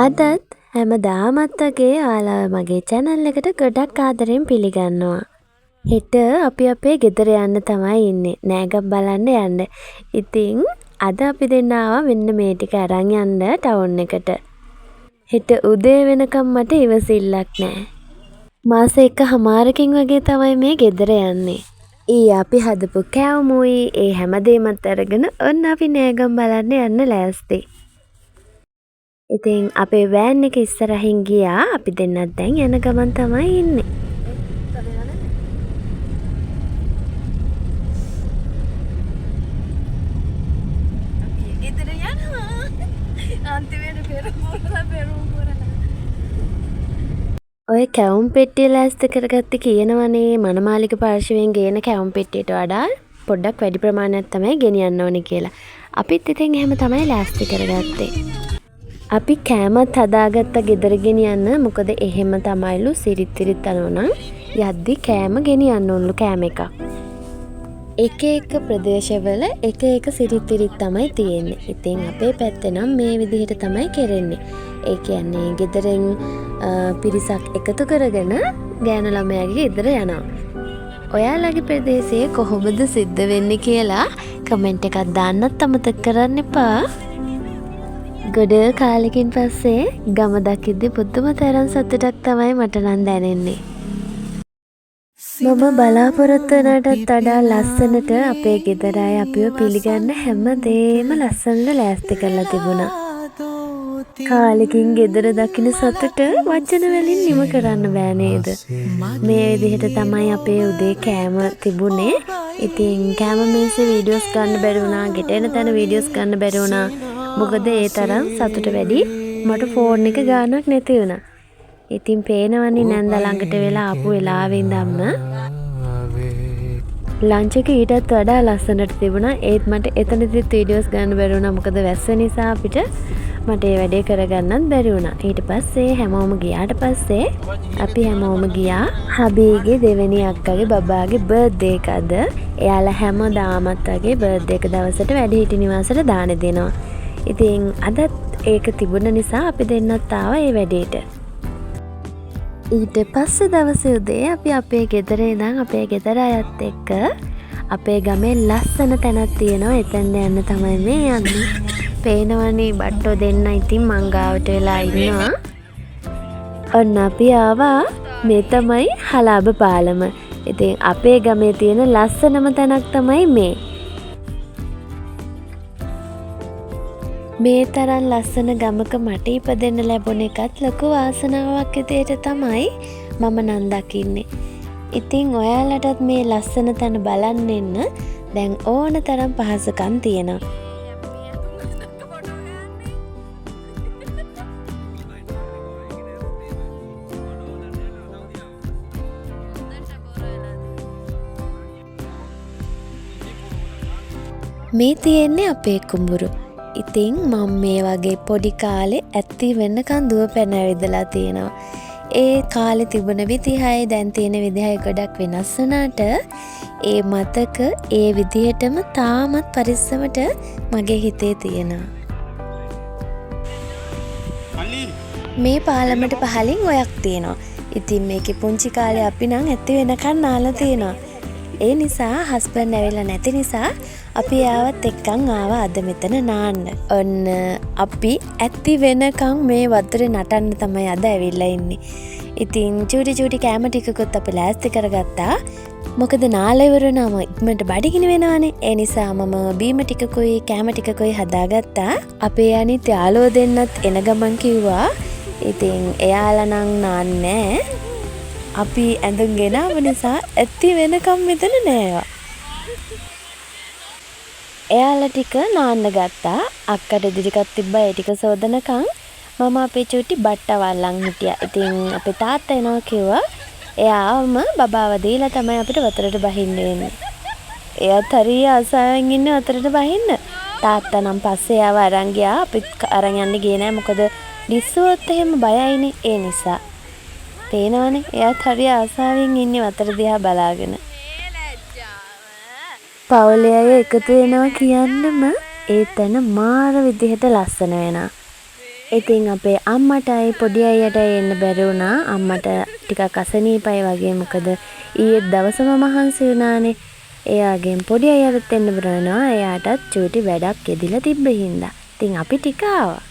අදත් හැමදාමත් වගේ ඔයාලා මගේ channel එකට ගොඩක් ආදරෙන් පිළිගන්නවා. හෙට අපි අපේ ගෙදර යන්න තමයි ඉන්නේ. නෑගම් බලන්න යන්න. ඉතින් අද අපි දෙන්න ආවා මෙන්න මේ ටික අරන් යන්න ටවුන් එකට. හෙට උදේ වෙනකම් මට ඉවසිල්ලක් නෑ. මාස 1කමාරකින් වගේ තමයි මේ ගෙදර යන්නේ. අපි හදපු කෑවුමුයි ඒ හැමදේමත් අරගෙන ඔන්න අපි නෑගම් බලන්න යන්න ලෑස්ති. ඉතින් අපේ වෑන් එක ඉස්සරහින් ගියා. අපි දෙන්නත් දැන් යන ගමන් තමයි ඉන්නේ. ඔය කැවුම් පෙට්ටිය ලෑස්ති කරගත්තේ කියනවනේ මනමාලික පාර්ශවයෙන් ගේන කැවුම් පෙට්ටියට වඩා පොඩ්ඩක් වැඩි ප්‍රමාණයක් තමයි ගෙනියන්න ඕනේ කියලා. අපිත් ඉතින් එහෙම තමයි ලෑස්ති කරගත්තේ. අපි කෑමත් හදාගත්ත ගෙදර ගෙනියන්න. මොකද එහෙම තමයිලු සිරිත් අනුනම් යද්දි කෑම ගෙනියන්න ඕනලු කෑම එකක්. එක එක ප්‍රදේශවල එක එක සිරිත් තමයි තියෙන්නේ. ඉතින් අපේ පැත්තේ නම් මේ විදිහට තමයි කරන්නේ. ඒ කියන්නේ ගෙදරින් පිරිසක් එකතු කරගෙන ගෑනු ළමයාගේ ගෙදර යනවා. ඔයාලගේ ප්‍රදේශයේ කොහොමද සිද්ධ වෙන්නේ කියලා කමෙන්ට් එකක් දාන්නත් අමතක කරන්න එපා. ගොඩ කාලෙකින් පස්සේ ගම දකිද්දි පුදුම තරම් සතුටක් තමයි මට නම් දැනෙන්නේ. මම බලාපොරොත්තු වුණාටත් වඩා ලස්සනට අපේ ගෙදර අය අපිව පිළිගන්න හැමදේම ලස්සනට ලෑස්ති කරලා තිබුණා. කාලෙකින් ගෙදර දකින්න සතුට වචන වලින් නිම කරන්න බෑ නේද? මේ විදිහට තමයි අපේ උදේ කෑම තිබුණේ. ඉතින් කෑම මේසේ වීඩියෝස් ගන්න බැරි වුණා. ගෙට එන තැන වීඩියෝස් ගන්න බැරි වුණා. මොකද ඒ තරම් සතුට වැඩි මට ෆෝන් එක ගානක් නැති වුණා. ඉතින් පේනවන්නේ නැන්ද ළඟට වෙලා ආපු වෙලාවෙ ඉඳන්ම ලන්ච් එක ඊටත් වඩා ලස්සනට තිබුණා. ඒත් මට එතනදිත් වීඩියෝස් ගන්න බැරි වුණා. මොකද වැස්ස නිසා අපිට මට ඒ වැඩේ කරගන්නත් බැරි වුණා. ඊට පස්සේ හැමෝම ගියාට පස්සේ අපි හැමෝම ගියා හබීගේ දෙවෙනි අක්කගේ බබාගේ බර්ත්ඩේ එක අද. එයාලා හැමදාමත් වගේ බර්ත්ඩේ එක දවසට වැඩිහිටි නිවාසෙට දාන දෙනවා. ඉතින් අදත් ඒක තිබුණ නිසා අපි දෙන්නත් ආවා ඒ වැඩේට. ඊට පස්සේ දවසේ උදේ අපි අපේ ගෙදර ඉඳන් අපේ ගෙදර අයත් එක්ක අපේ ගමේ ලස්සන තැනක් තියෙනවා. එතෙන්ද යන්න තමයි මේ යන්නේ. පේනවනේ බට්ටෝ දෙන්න ඉතින් මං ගාවට වෙලා ඉන්නවා. ඔන්න අපි ආවා. මේ තමයි හලාබ පාලම. ඉතින් අපේ ගමේ තියෙන ලස්සනම තැනක් තමයි මේ. මේ තරම් ලස්සන ගමක මට ඉපදෙන්න ලැබුණ එකත් ලොකු වාසනාවක් විදියට තමයි මම නම් දකින්නේ. ඉතින් ඔයාලටත් මේ ලස්සන තැන බලන්න එන්න දැන් ඕන තරම් පහසුකම් තියෙනවා. මේ තියෙන්නේ අපේ කුඹුරු. ඉතින් මම මේ වගේ පොඩි කාලේ ඇත්ති වෙන්නකන් දුව පැන ඇවිදලා තියෙනවා. ඒ කාලේ තිබුණ විදිහයි දැන් තියෙන විදිහයි ගොඩක් වෙනස් වුණාට ඒ මතක ඒ විදිහටම තාමත් පරිස්සමට මගේ හිතේ තියෙනවා. මේ පාලමට පහලින් ඔයක් තියෙනවා. ඉතින් මේකේ පුංචි කාලේ අපි නම් ඇත්ති වෙනකන් නාලා තියෙනවා. ඒ නිසා හස්බන්ඩ් ඇවිල්ලා නැති නිසා අපි ආවත් එක්කන් ආවා අද මෙතන නාන්න. ඔන්න අපි ඇත්ති වෙනකන් මේ වතුරේ නටන්න තමයි අද ඇවිල්ලා ඉන්නේ. ඉතින් චූටි කෑම ටිකකුත් අපි ලෑස්ති කරගත්තා. මොකද නාලා ඉවරනම ඉක්මනට බඩගිනි වෙනවනේ. ඒ නිසා මම බීම ටිකකුයි කෑම ටිකකුයි හදාගත්තා. අපේ අනිත් යාළුවෝ දෙන්නත් එන ගමන් කිව්වා. ඉතින් එයාලා නම් නාන්නේ අපි ඇඳුම් ගෙනාව නිසා ඇත්ති වෙනකම් මෙතන නෑවා. එයාලා ටික නාන්න ගත්තා. අක්කට ඉදිරිකත් තිබ්බා ඒ ටික සෝදනකම් මම අපේ චූටි බට්ටවල්ලන් හිටියා. ඉතින් අපේ තාත්තා එනවා කිව්වා. එයාම බබාව දීලා තමයි අපිට වතුරට බහින්න වෙන්නේ. එයාත් හරිය ආසාවෙන් ඉන්නේ වතුරට බහින්න. තාත්තා නම් පස්සේ ආව අරන් ගියා. අපිත් අරන් යන්න ගියේ නෑ. මොකද ලිස්සුවොත් එහෙම බයයිනේ. ඒ නිසා. පේනවනේ එයාත් හරිය ආසාවෙන් ඉන්නේ වතුර දිහා බලාගෙන. පවුලේ අය එකතු වෙනවා කියන්නම ඒ තැන මාර විදිහට ලස්සන වෙනවා. ඉතින් අපේ අම්මටයි පොඩි අයියටයි එන්න බැරි වුණා. අම්මට ටිකක් අසනීපයි වගේ. මොකද ඊයේ දවසම මහන්සි වුණානේ. එයාගෙන් පොඩි අයියටත් එන්න බැරනවා. එයාටත් චූටි වැඩක් එදිලා තිබ්බ හින්දා. ඉතින් අපි ටික ආවා.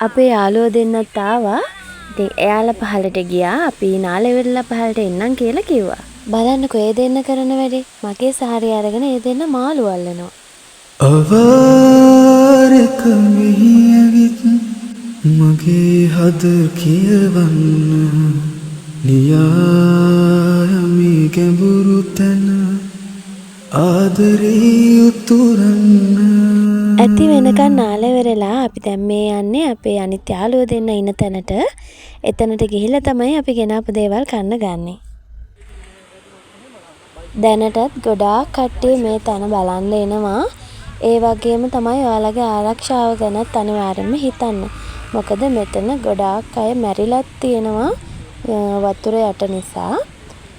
අපේ යාළුවෝ දෙන්නත් ආවා. ඉතින් එයාලා පහළට ගියා. අපි නාලේ වෙරළා පහළට එන්නම් කියලා කිව්වා. බලන්නකෝ ඒ දෙන්න කරන වැඩේ. මගේ සාරිය අරගෙන ඒ දෙන්න මාළු අල්ලනවා. අවාරක මෙහි ඇවිත් මගේ හද කියවන්න නියායමි ගැඹුරු තැන ආදරේ උතුරන්න. ඇති වෙනකන් නාලේ වෙරළා අපි දැන් මේ යන්නේ අපේ අනිත් යාළුවෝ දෙන්න ඉන්න තැනට. එතනට ගිහිල්ලා තමයි අපි ගෙනාපු දේවල් කන්න ගන්නේ. දැනටත් ගොඩාක් කට්ටිය මේ තැන බලන්න එනවා. ඒ වගේම තමයි ඔයාලගේ ආරක්ෂාව ගැනත් අනිවාර්යෙන්ම හිතන්න. මොකද මෙතන ගොඩාක් අය මැරිලත් තියෙනවා වතුර යට නිසා.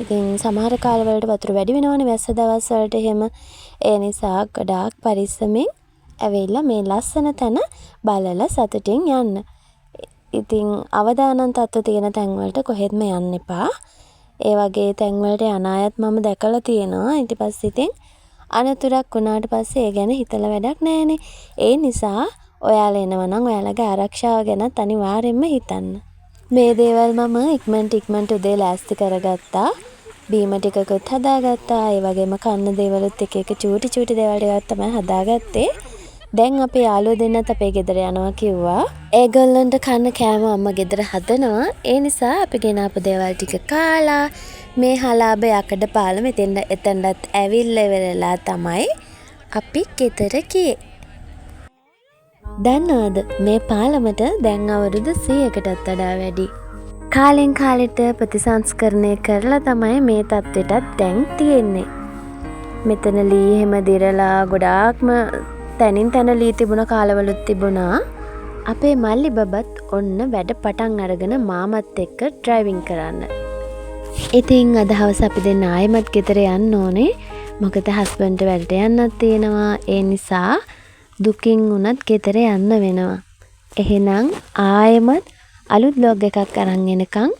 ඉතින් සමහර කාලවලට වතුර වැඩි වෙනවනේ වැස්ස දවස් වලට එහෙම. ඒ නිසා ගොඩාක් පරිස්සමෙන් ඇවිල්ලා මේ ලස්සන තැන බලලා සතුටින් යන්න. ඉතින් අවදානම් තත්ත්ව තියෙන තැන් වලට කොහෙත්ම යන්න එපා. ඒ වගේ තැන් වලට යන අයත් මම දැකලා තියෙනවා. ඊට පස්සේ ඉතින් අනතුරක් වුණාට පස්සේ ඒ ගැන හිතලා වැඩක් නැහැනේ. ඒ නිසා ඔයාලා එනවා නම් ඔයාලගේ ආරක්ෂාව ගැනත් අනිවාර්යෙන්ම හිතන්න. මේ දේවල් මම ඉක්මනට උදේ ලෑස්ති කරගත්තා. බීම ටිකකුත් හදාගත්තා. ඒ වගේම කන්න දේවලුත් එක චූටි දේවල් ටිකක් තමයි හදාගත්තේ. දැන් අපේ යාළුවෝ දෙන්නත් අපේ ගෙදර යනවා කිව්වා. ඒගොල්ලන්ට කන්න කෑම අම්මා ගෙදර හදනවා. ඒ නිසා අපි ගෙනාපු දේවල් ටික කාලා මේ හලාබ යකඩ පාල එතනටත් ඇවිල්ලා ඉවරලා තමයි අපි ගෙදර ගියේ. දන්නවද මේ පාලමට දැන් අවුරුදු 100කටත් වඩා වැඩි. කාලෙන් කාලෙට ප්‍රතිසංස්කරණය කරලා තමයි මේ තත්ත්වයටත් දැන් තියෙන්නේ. මෙතන ලී හැම දිරලා ගොඩාක්ම තැනින් තැන ලී තිබුණ කාලවලුත් තිබුණා. අපේ මල්ලි බබත් ඔන්න වැඩ පටන් අරගෙන මාමත් එක්ක ඩ්‍රයිවිං කරන්න. ඉතින් අද හවස අපි දෙන්න ආයෙමත් ගෙදර යන්න ඕනේ. මොකද හස්බන්ඩ් වැඩට යන්නත් තියෙනවා. ඒ නිසා දුකින් උනත් ගෙදර යන්න වෙනවා. එහෙනම් ආයෙමත් අලුත් බ්ලොග් එකක් අරන් එනකන්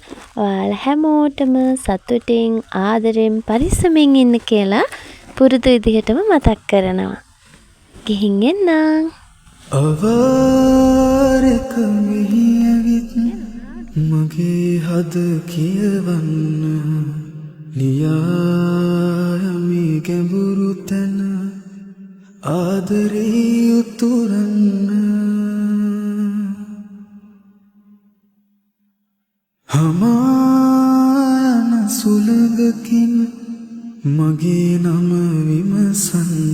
ඔයාලා හැමෝටම සතුටින් ආදරෙන් පරිස්සමෙන් ඉන්න කියලා පුරුදු විදිහටම මතක් කරනවා. ගිහින් එන්නම්. අවාරක මෙහි ඇවිත් මගේ හද කියවන්න නියායමි ගැඹුරු තැන ආදරේ උතුරන්න. හමායන සුළඟකින් මගේ නම විමසන්න